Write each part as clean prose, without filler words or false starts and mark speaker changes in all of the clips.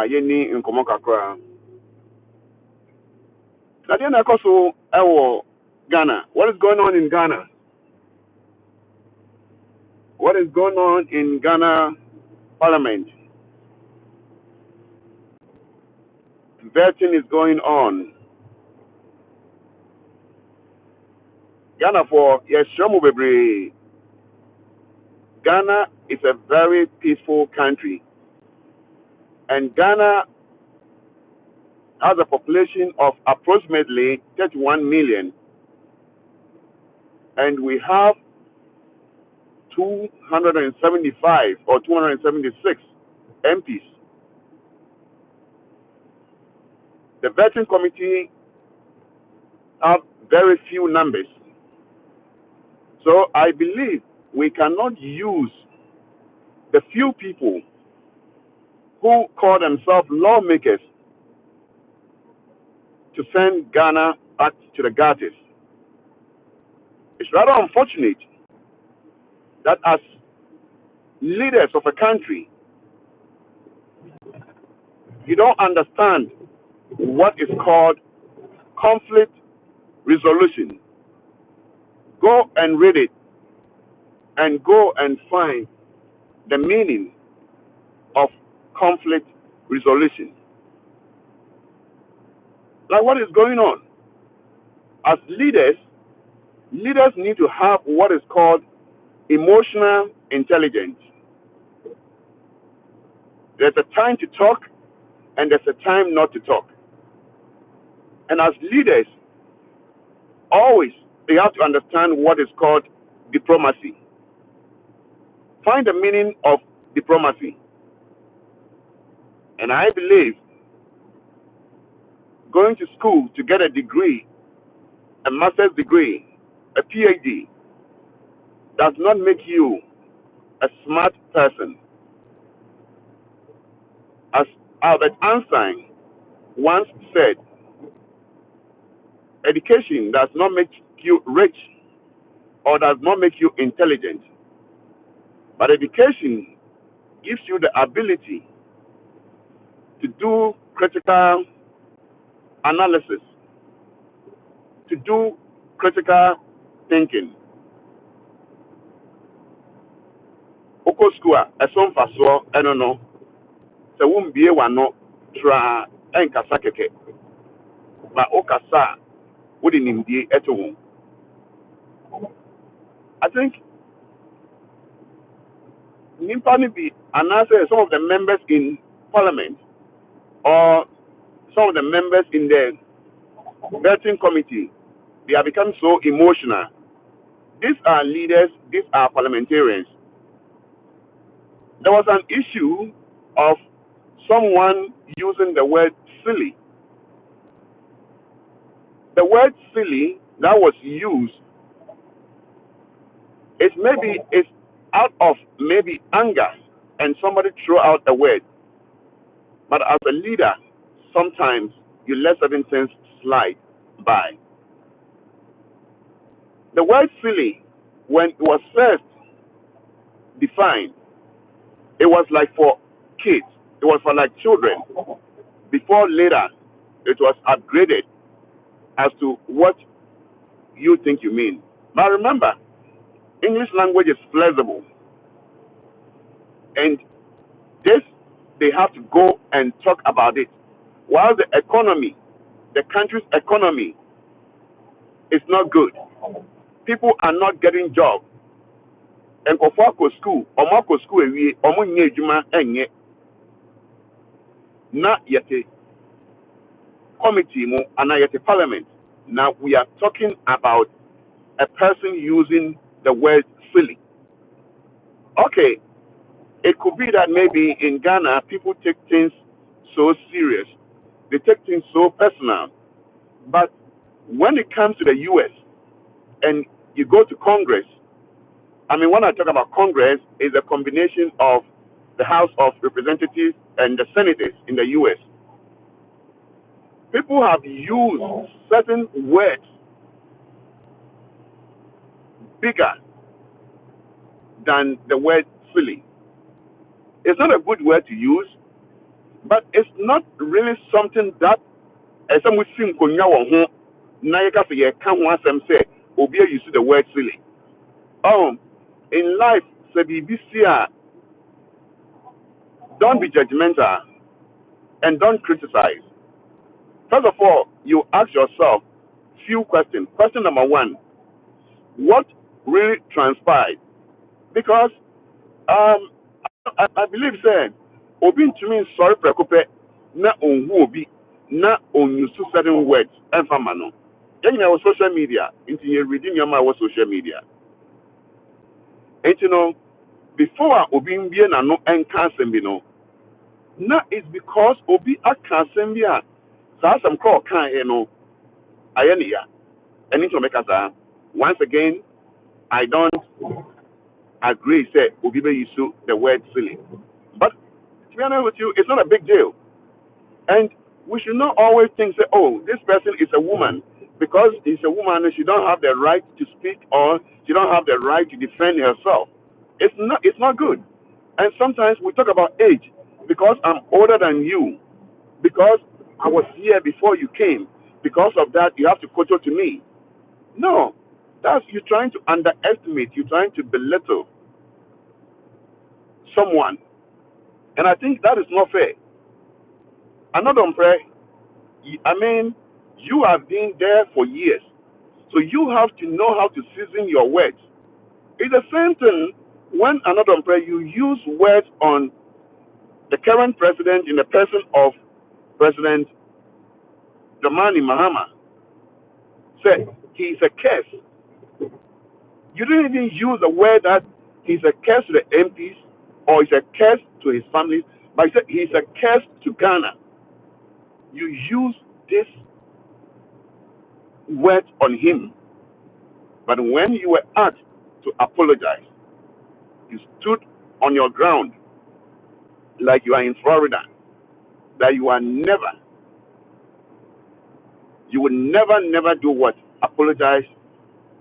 Speaker 1: Yeni in Komokakra. Nadiana Koso, Ewo, Ghana. What is going on in Ghana? What is going on in Ghana Parliament? Vetting is going on. Ghana for yes, Shomu. Ghana is a very peaceful country, and Ghana has a population of approximately 31 million, and we have 275 or 276 MPs. The vetting committee have very few numbers. So I believe we cannot use the few people who call themselves lawmakers to send Ghana back to the gutters. It's rather unfortunate that as leaders of a country, you don't understand what is called conflict resolution. Go and read it and go and find the meaning of conflict resolution. Like what is going on? As leaders need to have what is called emotional intelligence. There's a time to talk and there's a time not to talk. And as leaders, always they have to understand what is called diplomacy. Find the meaning of diplomacy. And I believe going to school to get a degree, a master's degree, a PhD, does not make you a smart person. As Albert Einstein once said, education does not make you rich or does not make you intelligent, but education gives you the ability to do critical analysis, to do critical thinking. Oko school a son faso eno no se wumbie wano tra enkasa keke ma okasa wodi nimdie eto wo. I think Nimpani be announced some of the members in parliament or some of the members in the vetting committee, they have become so emotional. These are leaders, these are parliamentarians. There was an issue of someone using the word silly. The word silly that was used is maybe it's out of maybe anger and somebody threw out the word. But as a leader, sometimes you let certain things slide by. The word silly, when it was first defined, it was like for kids. It was for like children. Before later, it was upgraded as to what you think you mean. But remember, English language is flexible. And this, they have to go and talk about it. While the economy, the country's economy is not good. People are not getting jobs. And go school, or Marco school, or enye not yet a committee and not yet a parliament. Now we are talking about a person using the word silly. Okay, it could be that maybe in Ghana people take things so serious, they take things so personal. But when it comes to the US and you go to Congress, I mean, when I talk about Congress, is a combination of the House of Representatives and the Senators in the US. People have used certain words bigger than the word silly. It's not a good word to use, But it's not really something that as some would seem konya won ho na ye ka say ye ka ho asem say obi use the word silly. In life say BBC don't be judgmental and don't criticize. First of all, you ask yourself few questions. Question number one, what really transpired? Because I believe say obi ntumi sorry prekope na onhu obi na use certain words and famano. Then you social media into you reading your social media. And you know, before obi mbie na no enka asem no, na it's because obi aka asem bi a saa asem call kan e no ayenia. And into make us once again I don't agree say obi be use the word silly. But to be honest with you, it's not a big deal. And we should not always think, say, oh, this person is a woman. Because she's a woman, she don't have the right to speak or she don't have the right to defend herself. It's not good. And sometimes we talk about age. Because I'm older than you. Because I was here before you came. Because of that, you have to kowtow to me. No. That's you're trying to underestimate, you're trying to belittle someone. And I think that is not fair. Another umbrella, I mean, you have been there for years. So you have to know how to season your words. It's the same thing when another umbrella, you use words on the current president in the person of President Dramani Mahama. Say he's a curse. You didn't even use the word that he's a curse to the MPs or he's a curse to his family, but you said he's a curse to Ghana. You use this word on him. But when you were asked to apologize, you stood on your ground like you are in Florida, that you would never do what? Apologize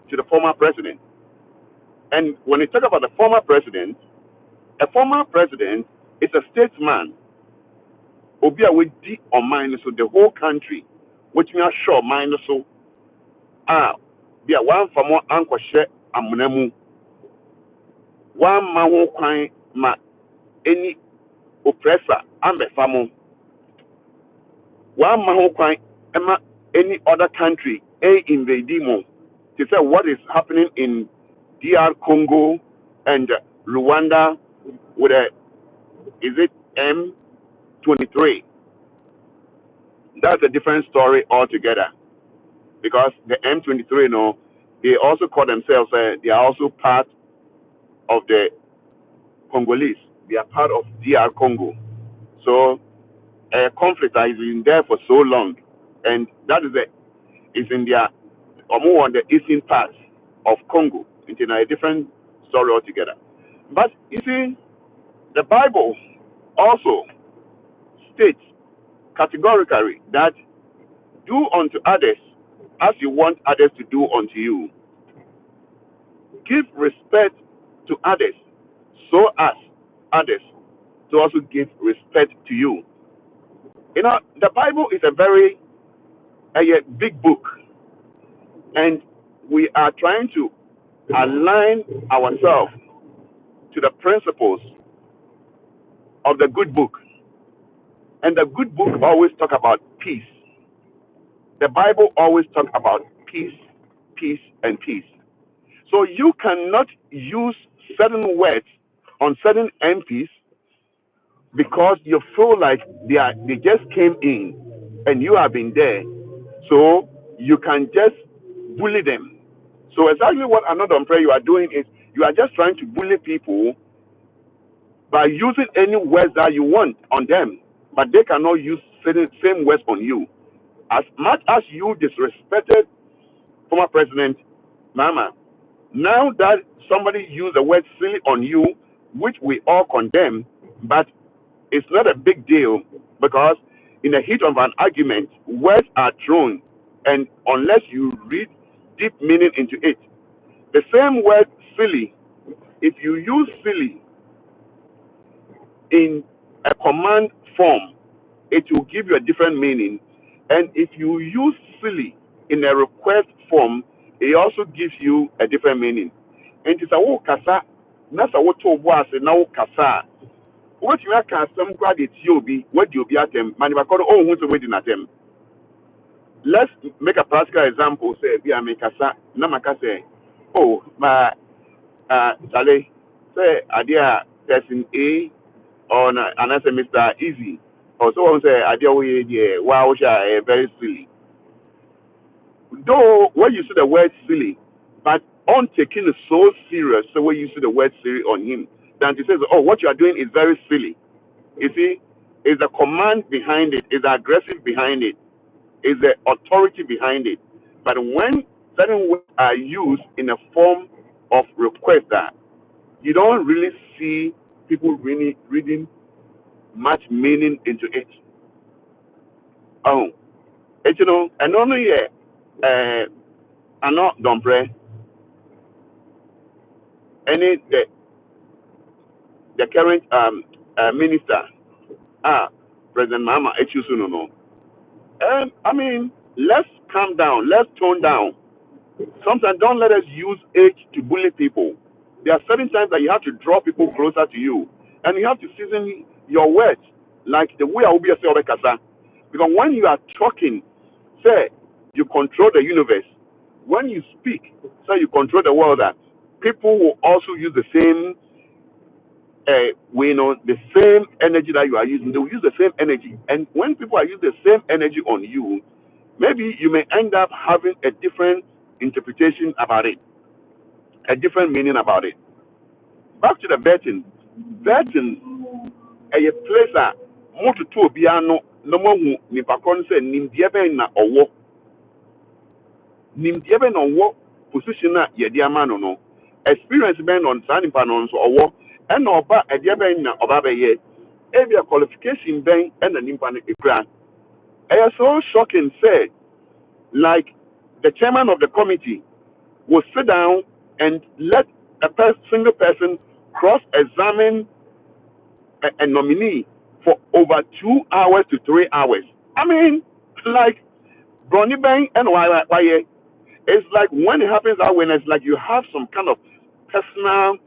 Speaker 1: to the former president. And when you talk about the former president, a former president is a statesman. Obia would di on mine so the whole country, which me assure mine so be a one for more anchor share amunemu. One man won't find ma any oppressor and the family. One man won't find any other country invade mo. To say what is happening in DR Congo and Rwanda with is it M23? That's a different story altogether. Because the M23, they also call themselves, they are also part of the Congolese. They are part of DR Congo. So a conflict has been there for so long, and that is in their or more on the eastern part of Congo. It's in a different story altogether. But you see, the Bible also states categorically that do unto others as you want others to do unto you. Give respect to others so as others to also give respect to you. You know, the Bible is a very big book, and we are trying to align ourselves to the principles of the good book. And the good book always talk about peace. The Bible always talk about peace, peace, and peace. So you cannot use certain words on certain MPs because you feel like they just came in and you have been there. So you can just bully them. So exactly what another umbrella you are doing is you are just trying to bully people by using any words that you want on them, but they cannot use same words on you. As much as you disrespected former President Mama, now that somebody used the word silly on you, which we all condemn, but it's not a big deal because in the heat of an argument, words are thrown, and unless you read deep meaning into it, the same word silly, if you use silly in a command form, it will give you a different meaning. And if you use silly in a request form, it also gives you a different meaning. And it's a wo kasa, na sa wo to bo ase na wo kasa. What you can some grad it you be what you be at them man ba oh who to wait in at them. Let's make a practical example. Say be a make kasa na maka say oh my Charlie say idea person A or another Mr. Easy or someone say idea we wow very silly. Though when you see the word silly, but on taking it so serious, so when you see the word silly on him, then he says, oh, what you are doing is very silly. You see, is the command behind it, is the aggressive behind it, is the authority behind it. But when certain words are used in a form of request, that you don't really see people really reading much meaning into it. Oh, you know, and only I'm not don't pray any the current minister, President Mama Echusunono. And I mean, let's calm down, let's tone down. Sometimes don't let us use age to bully people. There are certain times that you have to draw people closer to you, and you have to season your words like the way I will be a Kasa. Because when you are talking, say you control the universe. When you speak, say you control the world. That people will also use the same we know the same energy that you are using, they will use the same energy. And when people are using the same energy on you, maybe you may end up having a different interpretation about it, a different meaning about it. Back to the betting. Betting a place that more to two piano no more nipa kon say nimdiebe na owo. Nimdiebe na owo position na yedi amano no. Experience ben on sa nipa no so owo. And oba ediebe na oba be ye. Every qualification ben and an impan ekran. It's so shocking, said, like the chairman of the committee will sit down and let a single person cross-examine a nominee for over 2 hours to 3 hours. I mean, like Bronny Bang and why it's like when it happens that when it's like you have some kind of personal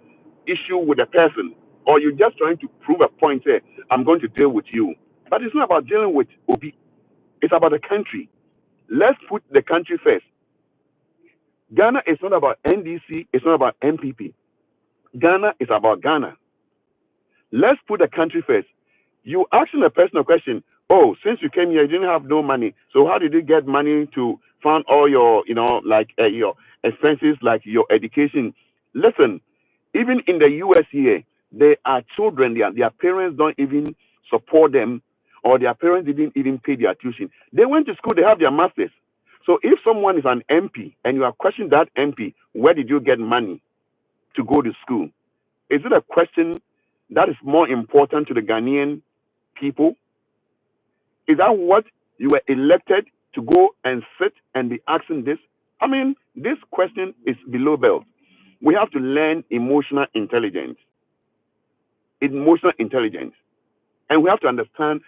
Speaker 1: issue with a person, or you're just trying to prove a point. Say, I'm going to deal with you, but it's not about dealing with Obi. It's about the country. Let's put the country first. Ghana is not about NDC. It's not about NPP. Ghana is about Ghana. Let's put the country first. You asking a person a question. Oh, since you came here, you didn't have no money. So how did you get money to fund all your, like your expenses, like your education? Listen, even in the US here, there are children. Their parents don't even support them, or their parents didn't even pay their tuition. They went to school. They have their masters. So if someone is an MP and you are questioning that MP, where did you get money to go to school? Is it a question that is more important to the Ghanaian people? Is that what you were elected to go and sit and be asking this? I mean, this question is below belt. We have to learn emotional intelligence. Emotional intelligence. And we have to understand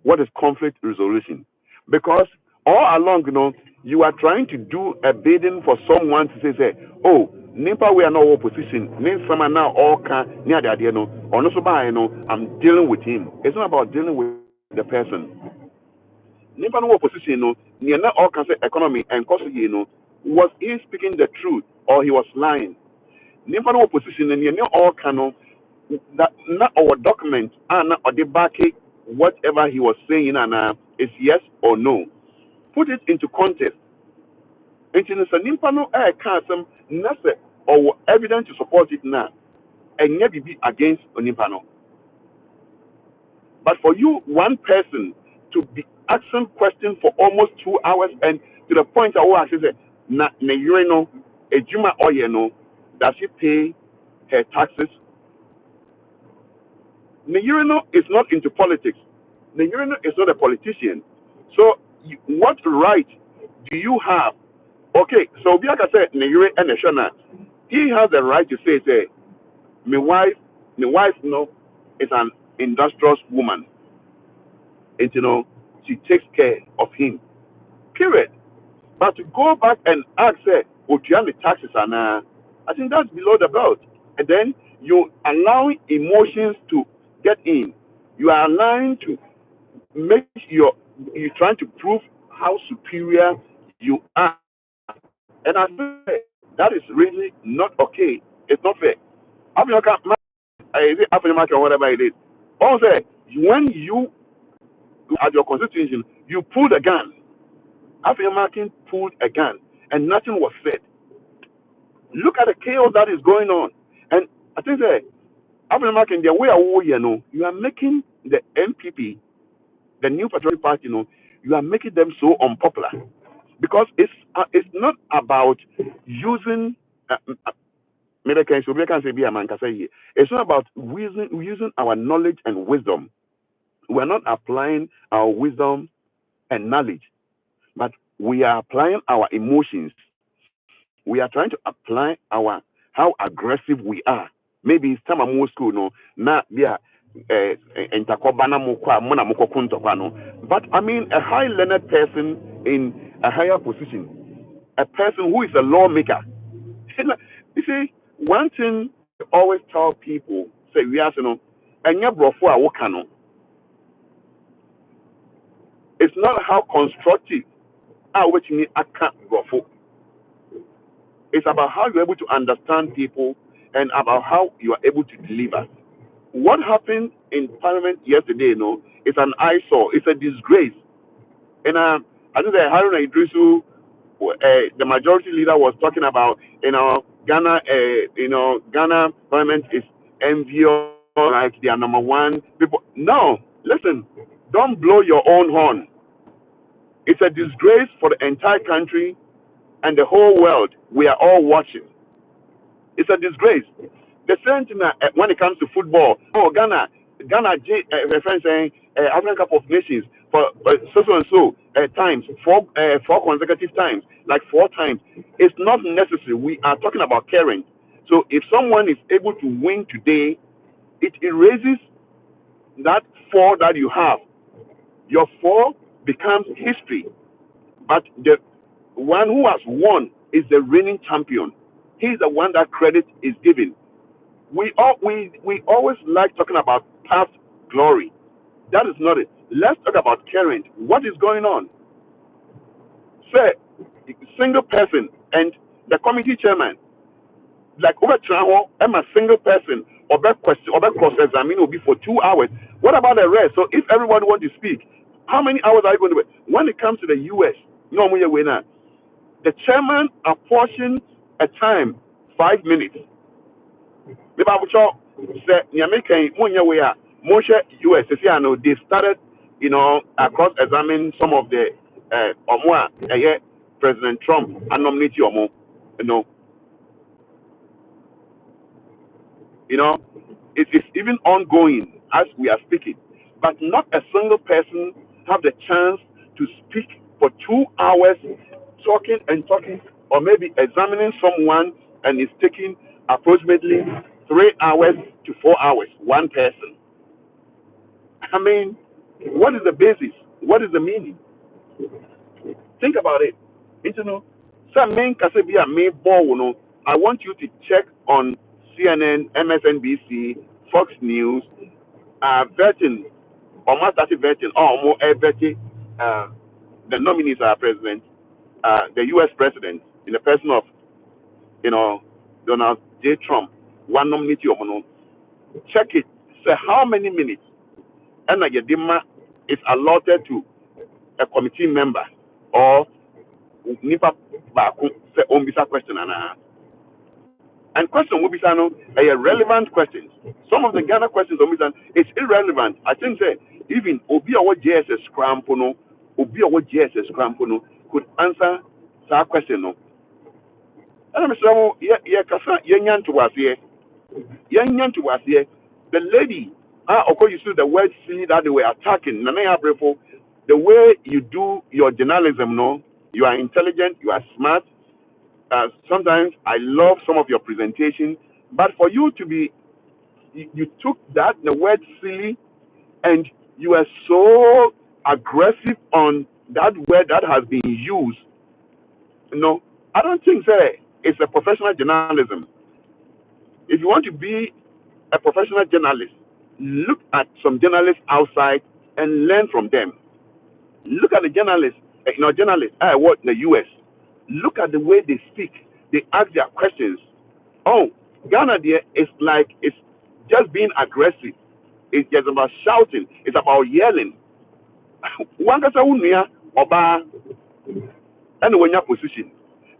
Speaker 1: what is conflict resolution. Because all along, you are trying to do a bidding for someone to say, oh, Nimpa, we are not opposition. Nimpa now all can near the idea, or no, so I'm dealing with him. It's not about dealing with the person. Nimpa no opposition, near not all can say economy and cost, was he speaking the truth or he was lying? Nimpa no opposition, and near all can that not our document and or the back whatever he was saying and is yes or no. Put it into context. Into the nimpa no can't some nothing or evidence to support it now and never be against nimpa no. But for you, one person to be asking questions for almost 2 hours and to the point that I say na you know a juma or does she pay her taxes? Neyirino is not into politics. Neyirino is not a politician. So, what right do you have? Okay, so like I said, Neyire and Shona, he has the right to say, my wife, is an industrious woman. and she takes care of him. Period. But to go back and ask her, "Would you have the taxes?" And I think that's below the belt. And then you allow emotions to get in. You are allowing to make you're trying to prove how superior you are. And I say that is really not okay. It's not fair. African African market or whatever it is. Also, when you at your constitution, you pulled a gun. African market pulled a gun, and nothing was said. Look at the chaos that is going on. And I think that African market, the way you are making the NPP, the New Patriotic Party, you are making them so unpopular because it's not about using. Maybe I can say be a man can say here. It's not about using our knowledge and wisdom. We're not applying our wisdom and knowledge, but we are applying our emotions. We are trying to apply our how aggressive we are. Maybe it's time I'm school, no, na yeah, but I mean a high learned person in a higher position, a person who is a lawmaker. You see, one thing I always tell people, say we are and your brofo it's not how constructive which mean I can't brofo. It's about how you're able to understand people and about how you are able to deliver. What happened in Parliament yesterday, is an eyesore. It's a disgrace. And I think that Haruna Idrisu, the majority leader, was talking about, Ghana, Ghana Parliament is envious, like they are number one. People, no, listen, don't blow your own horn. It's a disgrace for the entire country and the whole world. We are all watching. It's a disgrace. The same thing when it comes to football. Oh, Ghana, my friend saying African Cup of Nations for so and so times, four consecutive times, like 4 times. It's not necessary. We are talking about caring. So if someone is able to win today, it erases that 4 that you have. Your 4 becomes history. But the one who has won is the reigning champion. He's the one that credit is given. We always like talking about past glory. That is not it. Let's talk about current. What is going on? Say, single person and the committee chairman, like over Traho, I'm a single person, or cross examine will be for 2 hours. What about the rest? So if everybody wants to speak, how many hours are you going to wait? When it comes to the US, the chairman apportions a time 5 minutes. The Bible said, US, they started, across examining some of the President Trump and nominate you know, it is even ongoing as we are speaking. But not a single person have the chance to speak for 2 hours, talking and talking, or maybe examining someone, and it's taking approximately 3 hours to 4 hours, one person. I mean, what is the basis? What is the meaning? Think about it. Some main Kasabia may ball, I want you to check on CNN, MSNBC, Fox News, vetting, or more started vetting, or more vetting the nominees are president, the US president, in the person of, Donald J. Trump, one nominee, check it. Say how many minutes and Yedima is allotted to a committee member or nipa baako say ombisa question and question will be a relevant questions. Some of the Ghana questions is irrelevant. I think say even obi or JSS crampono, obi or JSS crampono could answer that question no. And I'm saying yeah kasa yenyan to was here. Yenyan to was here. The lady of course you see the word see that they were attacking Nana Abrefo, the way you do your journalism, you are intelligent, you are smart. Sometimes I love some of your presentation, but for you to be, you took that, the word silly, and you are so aggressive on that word that has been used, I don't think that it's a professional journalism. If you want to be a professional journalist, look at some journalists outside and learn from them. Look at the journalists, journalists I work in the US. Look at the way they speak. They ask their questions. Oh, Ghana there is like it's just being aggressive. It's just about shouting. It's about yelling. One kasa unia oba and when your position.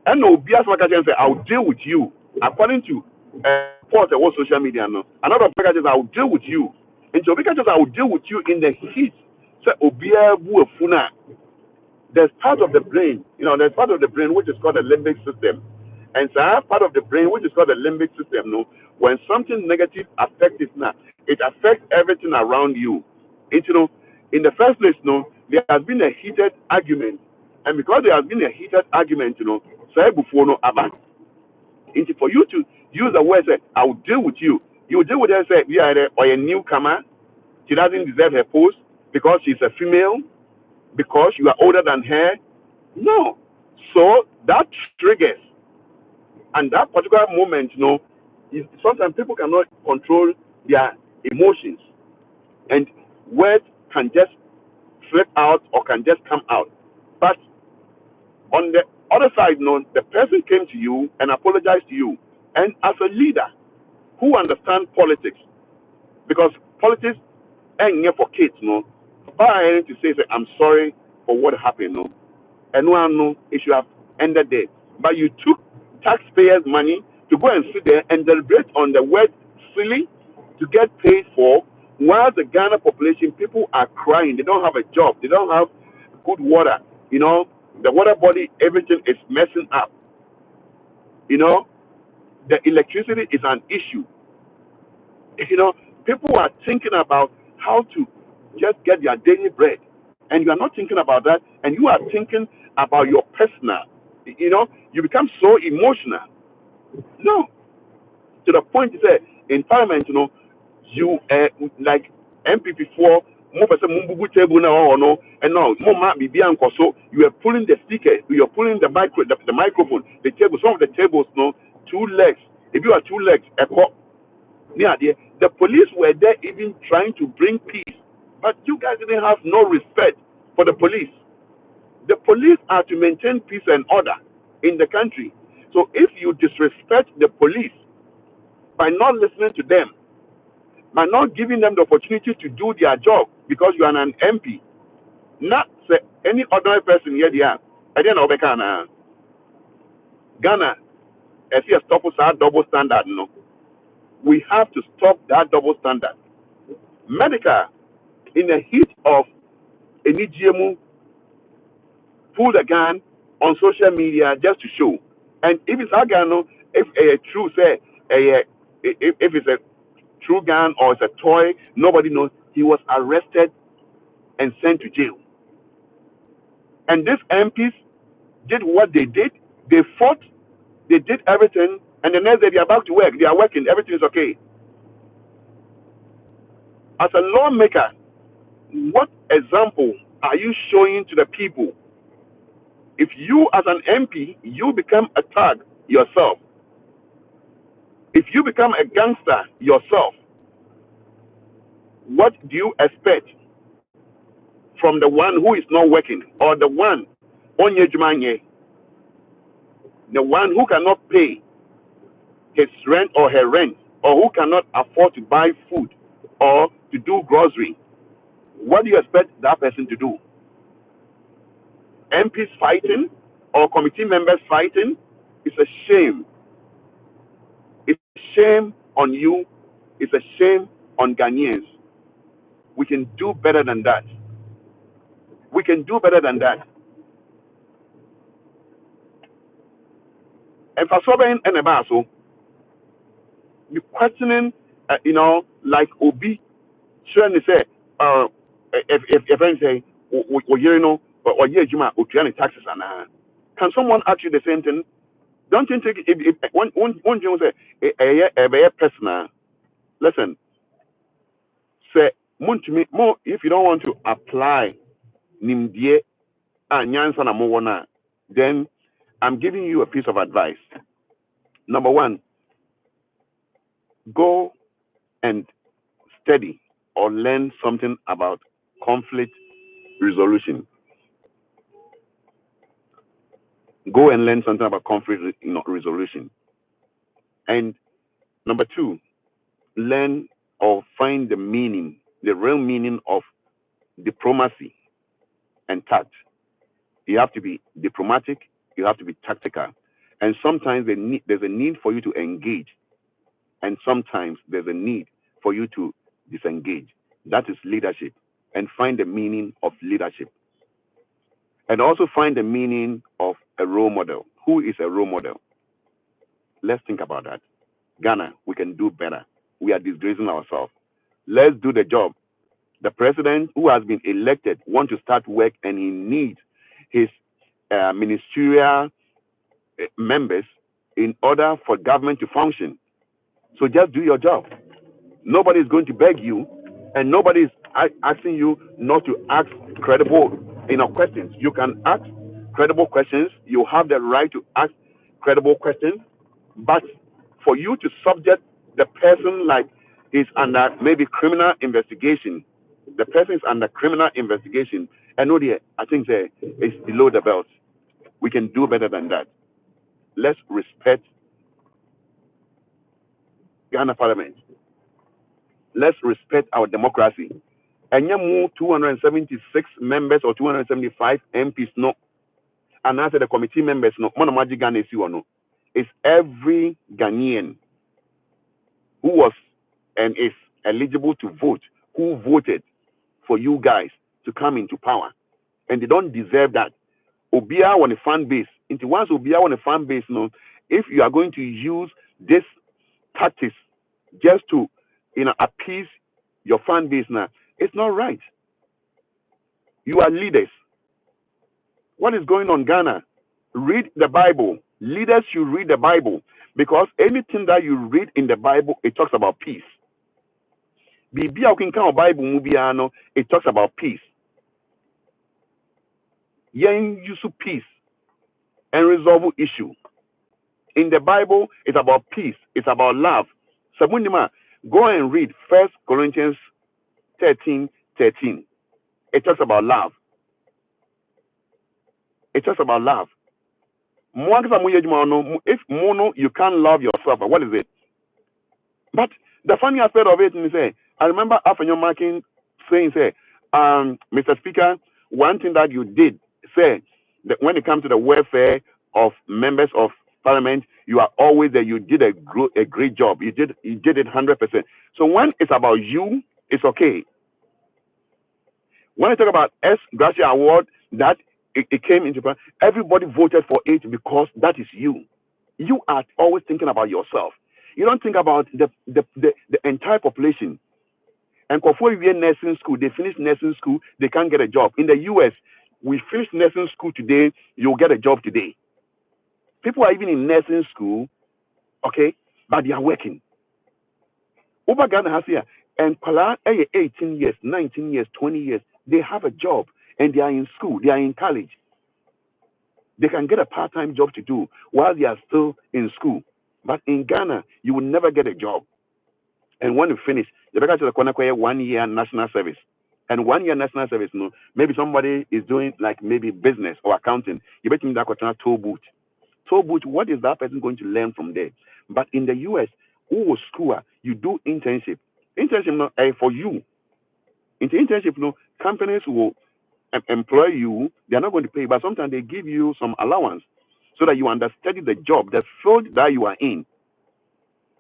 Speaker 1: And no bias can say I'll deal with you according to report on social media. No, another package I'll deal with you. And so because I will deal with you in the heat. So obia bu funa. There's part of the brain, there's part of the brain which is called the limbic system. And so I have part of the brain which is called the limbic system. No, when something negative affects it now, it affects everything around you. It, in the first place, there has been a heated argument. And because there has been a heated argument, say before about for you to use the word say, I will deal with you. You deal with her say, yeah, or a newcomer, she doesn't deserve her post because she's a female, because you are older than her. No. So that triggers. And that particular moment, sometimes people cannot control their emotions. And words can just slip out or can just come out. But on the other side, the person came to you and apologized to you. And as a leader who understands politics, because politics ain't here for kids, buy to say, I'm sorry for what happened, and it should have ended there. But you took taxpayers' money to go and sit there and deliberate on the word silly to get paid for, while the Ghana population, people are crying. They don't have a job. They don't have good water. The water body, everything is messing up. The electricity is an issue. People are thinking about how to just get their daily bread. And you are not thinking about that, and you are thinking about your personal. You become so emotional. No. To the point that in Parliament, you like MPP4, more person mumbu table now or no, and now more be so you are pulling the speaker, you are pulling the microphone, the table, some of the tables, two legs. If you are two legs, the police were there even trying to bring peace, but you guys didn't have no respect for the police. The police are to maintain peace and order in the country. So if you disrespect the police by not listening to them, by not giving them the opportunity to do their job because you are an MP, not say any ordinary person here, I didn't know Ghana, as you stop us our double standard, we have to stop that double standard. Medical, in the heat of a GMO, pull the gun on social media just to show. And if it's a gun, if a true say, if it's a true gun or it's a toy, nobody knows. He was arrested and sent to jail. And these MPs did what they did. They fought. They did everything. And the next day they are back to work. They are working. Everything is okay. As a lawmaker, what example are you showing to the people? If you as an MP, you become a thug yourself. If you become a gangster yourself, what do you expect from the one who is not working, or the one the one who cannot pay his rent or her rent, or who cannot afford to buy food or to do grocery? What do you expect that person to do? MPs fighting or committee members fighting? It's a shame. It's a shame on you. It's a shame on Ghanaians. We can do better than that. We can do better than that. And for someone and about so, you questioning, like Obi, trying to say, if I say, or taxes and can someone ask you the same thing? Don't you think if one you say a personal? Listen, say more if you don't want to apply nimdie nyansa na mo wona, then I'm giving you a piece of advice. Number one, go and study or learn something about conflict resolution. Go and learn something about conflict resolution. And number two, learn or find the meaning, the real meaning of diplomacy and tact. You have to be diplomatic, you have to be tactical. And sometimes there's a need for you to engage, and sometimes there's a need for you to disengage. That is leadership. And find the meaning of leadership. And also find the meaning of a role model. Who is a role model? Let's think about that. Ghana, we can do better. We are disgracing ourselves. Let's do the job. The president who has been elected wants to start work, and he needs his ministerial members in order for government to function. So just do your job. Nobody is going to beg you, and nobody is asking you not to ask credible questions. You can ask credible questions. You have the right to ask credible questions, but for you to subject the person like is under maybe criminal investigation, the person is under criminal investigation, and I think it's below the belt. We can do better than that. Let's respect Ghana Parliament. Let's respect our democracy. And you 276 members or 275 MPs, no. And after the committee members, no. It's every Ghanaian who was and is eligible to vote, who voted for you guys to come into power. And they don't deserve that. Obia on a fan base. Into once Obia on a fan base, no. If you are going to use this tactics just to appease your fan base now, it's not right. You are leaders. What is going on, Ghana? Read the Bible. Leaders should read the Bible, because anything that you read in the Bible, it talks about peace. Bible, it talks about peace. Use peace and resolve issue. In the Bible, it's about peace. It's about love. Go and read 1 Corinthians 13:13. It talks about love. It talks about love. If you can't love yourself, what is it? But the funny aspect of it is, I remember after your marking saying, Mr. Speaker, one thing that you did, say, that when it comes to the welfare of members of Parliament, you are always there. You did a great job. You did it 100%. So when it's about you, it's okay. When I talk about Gracia Award, that it came into play, everybody voted for it because that is you. You are always thinking about yourself. You don't think about the entire population. And before you nursing school, they finish nursing school, they can't get a job. In the US, we finish nursing school today, you'll get a job today. People are even in nursing school, okay, but they are working. Over Ghana has here, and Pala 18 years, 19 years, 20 years, they have a job, and they are in school, they are in college. They can get a part-time job to do while they are still in school. But in Ghana, you will never get a job. And when you finish, you better to the 1 year national service. And 1 year national service, maybe somebody is doing like maybe business or accounting. You better that toll booth. Toll booth, what is that person going to learn from there? But in the US, school, you do internship. Internship for you. In the internship, companies will employ you. They are not going to pay, but sometimes they give you some allowance so that you understudy the job, the field that you are in.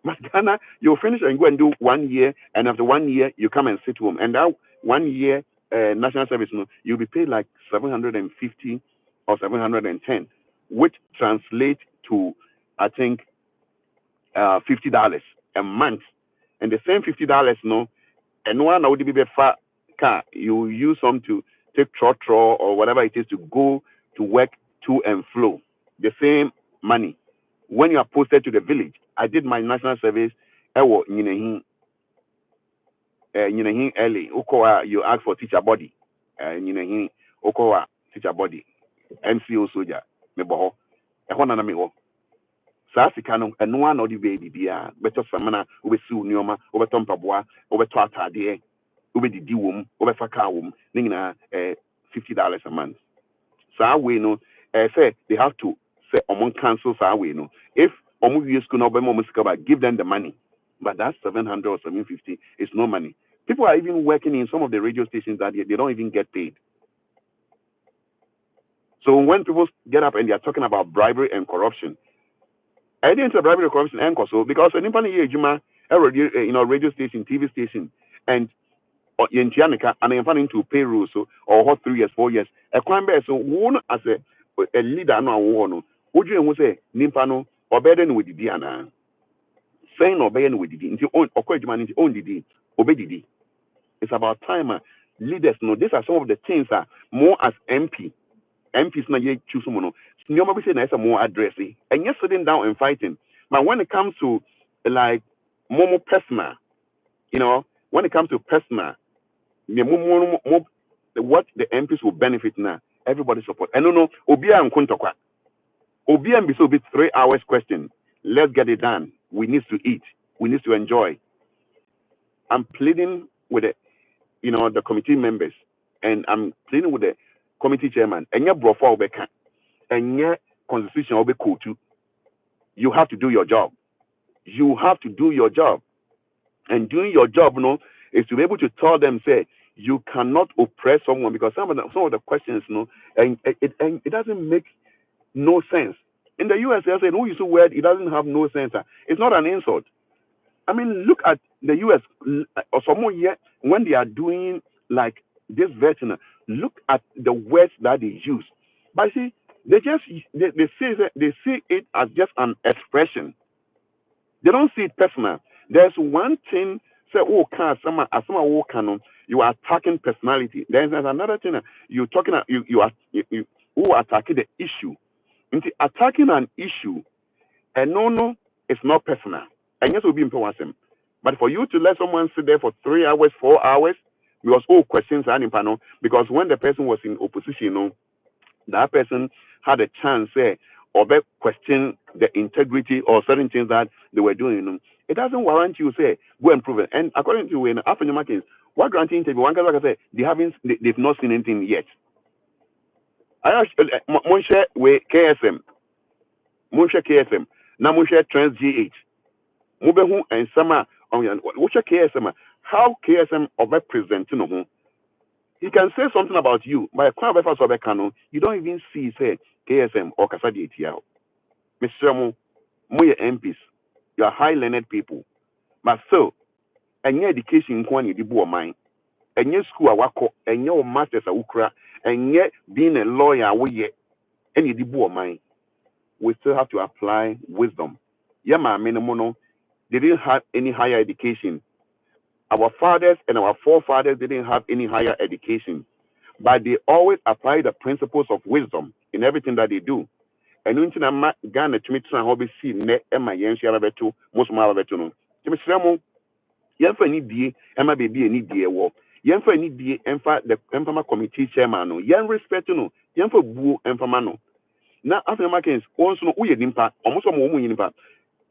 Speaker 1: But Ghana, you finish and go and do 1 year, and after 1 year, you come and sit home. And that 1 year national service, you'll be paid like 750 or 710, which translates to, I think, $50 a month. And the same $50, and one would be far car. You use some to take trotro or whatever it is to go to work to and flow. The same money. When you are posted to the village, I did my national service. Early. You ask for teacher body. Okowa teacher body NCO Soja me boho e ho na me ho saa sika no eno an odi baby bia beto samana obesi unioma obeto mpaboa obeto atade obedidi wom obefa ka wom ne nyina $50 a month saa way no say they have to say among cancel saa way no if omu use school no be mo sika give them the money but that 700 or 750 is no money. People are even working in some of the radio stations that they don't even get paid. So when people get up and they are talking about bribery and corruption, I didn't say bribery and corruption and so because anybody here juma radio station, TV station, and Yentianica and I'm planning to pay rules so or what 3 years, 4 years. A crime bear so one as a leader no one. Would you say Nimpano or better than with the Diana? Saying or better with the into own or quite man into own the obey. It's about time leaders know these are some of the things that more as MP. MPs na ye choose someone. Nyoma be say na more addressing. And you're sitting down and fighting. But when it comes to like more personal, when it comes to personal, what the MPs will benefit now, everybody support. And no, Obia and Kuntokwa. Obia and so be 3 hours question. Let's get it done. We need to eat. We need to enjoy. I'm pleading with the committee members, and I'm pleading with the committee chairman. And your brofo obeka, and your constitution obe too. You have to do your job. You have to do your job. And doing your job, is to be able to tell them, say, you cannot oppress someone because some of the questions, and it doesn't make no sense. In the US, they say, who is so weird, it doesn't have no sense. It's not an insult. I mean, look at the US or someone here when they are doing like this version. Look at the words that they use. But see, they see it as just an expression. They don't see it personal. There's one thing say, oh, you are attacking personality. There's another thing you're talking you are attacking the issue. Attacking an issue, and no, it's not personal. And yes, will be important. But for you to let someone sit there for 3 hours, 4 hours, because all questions are in panel, because when the person was in opposition, that person had a chance, or question the integrity or certain things that they were doing. It doesn't warrant you say go and prove it. And according to African Americans, what granting interview, one guy like I say, they've not seen anything yet. I actually Monshe with KSM. Monshe KSM. Now Monshe Trans GH. Mubehu and Sama on which KSM. How KSM of presenting he can say something about you, but a crowd of you don't even see say KSM or Kasadi ATL. Mr. Mo MPs, you are high learned people. But so, and your education in Kwani Dibu mine, and your school awako, and your masters are ukra, and yet being a lawyer, any Dibu mine, we still have to apply wisdom. Yama Menemono, they didn't have any higher education. Our fathers and our forefathers didn't have any higher education, but they always apply the principles of wisdom in everything that they do. And until I'm Ghana to meet some hobby see net Emma Yanshia Betu, most Malabetuno. Timisramo, Yanfa need Emma baby any dear war. Yanfa need the Empama committee chairman, Yan respectuno, Yanfa boo Empamano. Now, after Americans, also we nimpa, almost a woman in impact.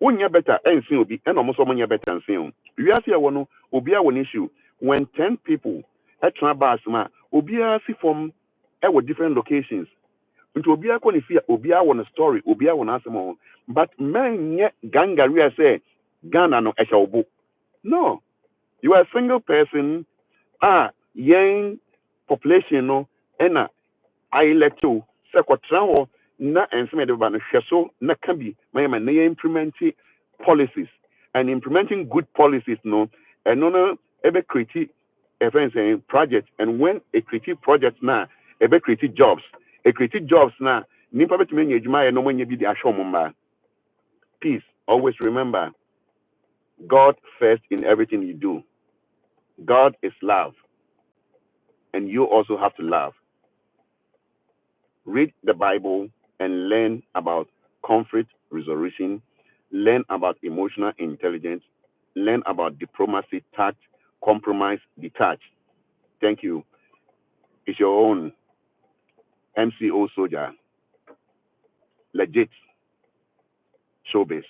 Speaker 1: 1 year better and see obi and almost 1 year better and see. We are here one obia one issue when 10 people at Trabasma obia see from different locations. Into obia kon fear obia one story obia one asemo but men yet gangaria say Ghana no eshobo. No, you are a single person young population no ena I let you secretary na enseme de ba no hweso na ka bi my na implementing policies and implementing good policies no and no ebe create a project and when a creative project na ebe create jobs na nipa betime nya adwuma ye no mo nya bi de ahwe mo mba. Please always remember God first in everything you do. God is love and you also have to love. Read the Bible and learn about conflict resolution, learn about emotional intelligence, learn about diplomacy, tact, compromise, detach. Thank you. It's your own MCO Soja, legit showbiz.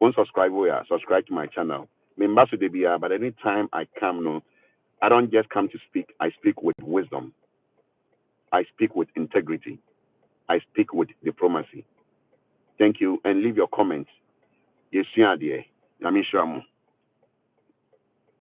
Speaker 1: Unsubscribe, subscribe to my channel. Member to the but anytime I come, no, I don't just come to speak. I speak with wisdom. I speak with integrity. I speak with diplomacy. Thank you, and leave your comments. Yes, yeah, dear. I'm sure.